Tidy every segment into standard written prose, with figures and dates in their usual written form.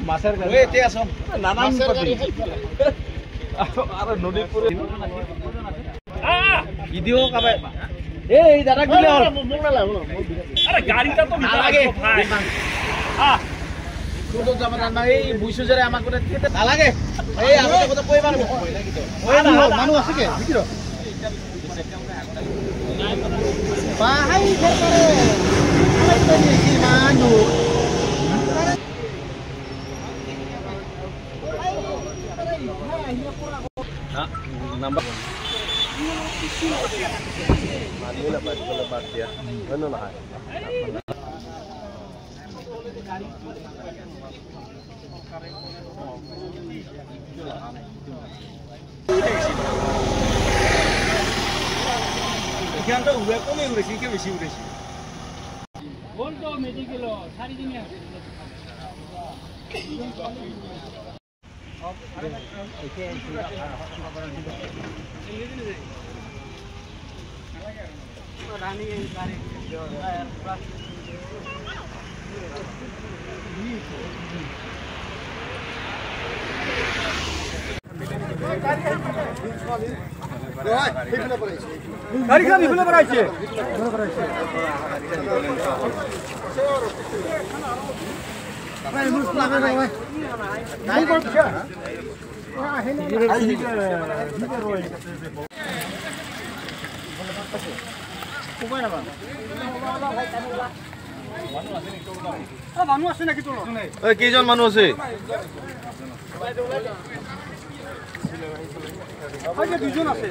মাছের গাড়ি এতে আসো নানান গাড়ি আর নদীর পুরো ভিডিও কাবে এই দাদা গলে আরে গাড়িটা তো লাগে হ্যাঁ তো যাবা না এই বুইছো জরে আমাক কোতে খেতে না লাগে এই আমি তো কথা কই পারব ওই না মানুষ আছে কে ভিতর বাহাই করে আলাই তো কি মানুষ number Manila particular part ya ano na এখানটা উড়ে কমে উড়েছি কে বেশি উড়েছি বল তো মেডিকেল সারি দিনে আছে গাড়ি খাবি ফেলে পড়াইছে ভাই মুস লাগা ভাই নাই করছে কেইজন মানুহ আছে দুজন আছে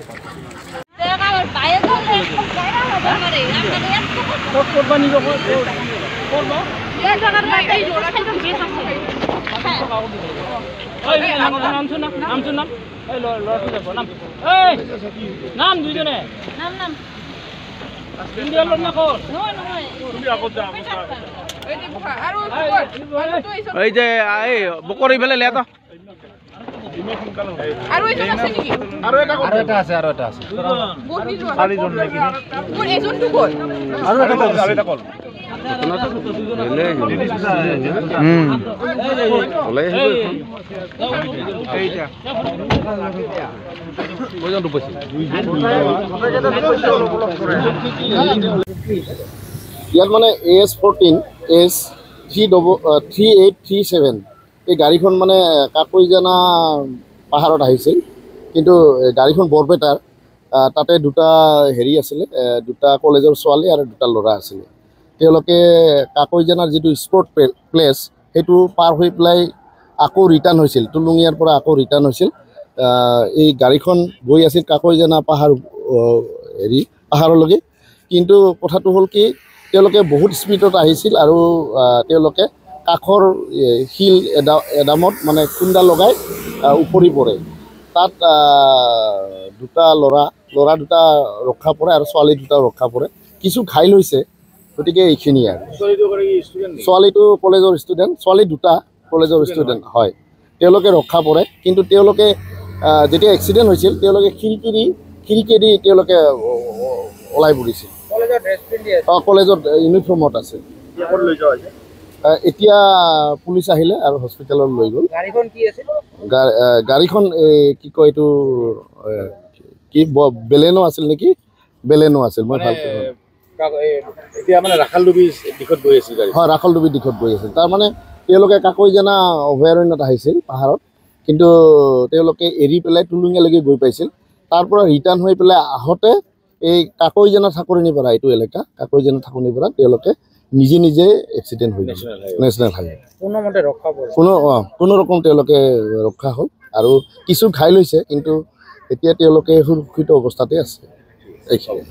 নাম দুইজনে এই যে বকৰি ফেলে লে তো আৰু এটা আছে নেকি আৰু এটা আছে চাৰিজন নেকি কোন এজনটো গল আৰু এটা কল ইয়াত মানে AS14 S3837 এই গাড়ীখন মানে কাকৈজানা পাহাৰত আহিছিল কিন্তু গাড়ীখন বৰপেটাৰ তাতে দুটা হেৰি আছিলে দুটা কলেজৰ ছোৱালী আৰু দুটা ল'ৰা আছিলে তেওঁলোকে কাকৈজানাৰ যিটো স্পৰ্ট প্লেচ সেইটো পাৰ হৈ পেলাই আকৌ ৰিটাৰ্ণ হৈছিল টুলুঙিয়াৰ পৰা আকৌ ৰিটাৰ্ণ হৈছিল এই গাড়ীখন গৈ আছিল কাকৈজানা পাহাৰলৈকে কিন্তু কথাটো হ'ল কি তেওঁলোকে বহুত স্পীডত আহিছিল আৰু তেওঁলোকে কাখৰ হিল এডামত মানে খুন্দা লগাই উপৰি পৰে তাত দুটা ল'ৰা দুটা ৰক্ষা পৰে আৰু ছোৱালী দুটা ৰক্ষা পৰে কিছু ঘাইল হৈছে গতিকে এইখিনি আৰু ছোৱালীটো কলেজৰ ষ্টুডেণ্ট ছোৱালী দুটা কলেজৰ ষ্টুডেণ্ট হয় তেওঁলোকে ৰক্ষা পৰে কিন্তু তেওঁলোকে যেতিয়া এক্সিডেণ্ট হৈছিল তেওঁলোকে খিৰিকীদি তেওঁলোকে ওলাই পৰিছিল কলেজৰ ইউনিফৰ্মত আছে এতিয়া পুলিচ আহিলে আৰু হস্পিটেলত লৈ গ'ল গাড়ীখন কি কয় এইটো কি বেলেনো আছিল নেকি বেলেনো আছিল মই ভালকৈ এতিয়া মানে ৰাখালডুবি দিশত গৈ আছিল হয় ৰাখালডুবি দিশত গৈ আছিল তাৰমানে তেওঁলোকে কাকৈজানা অভয়াৰণ্যত আহিছিল পাহাৰত কিন্তু তেওঁলোকে এৰি পেলাই টুলুঙিয়ালৈকে গৈ পাইছিল তাৰ পৰা ৰিটাৰ্ণ হৈ পেলাই আহোঁতে এই কাকৈজানা ঠাকুৰণী পৰা এইটো এলেকা কাকৈজানা ঠাকুৰণী পৰা তেওঁলোকে নিজে এক্সিডেণ্ট হৈ গ'ল নেশ্যনেল হাইৱে কোনো ৰকম তেওঁলোকে ৰক্ষা হ'ল আৰু কিছু ঘাইল হৈছে কিন্তু এতিয়া তেওঁলোকে সুৰক্ষিত অৱস্থাতে আছে এইখিনি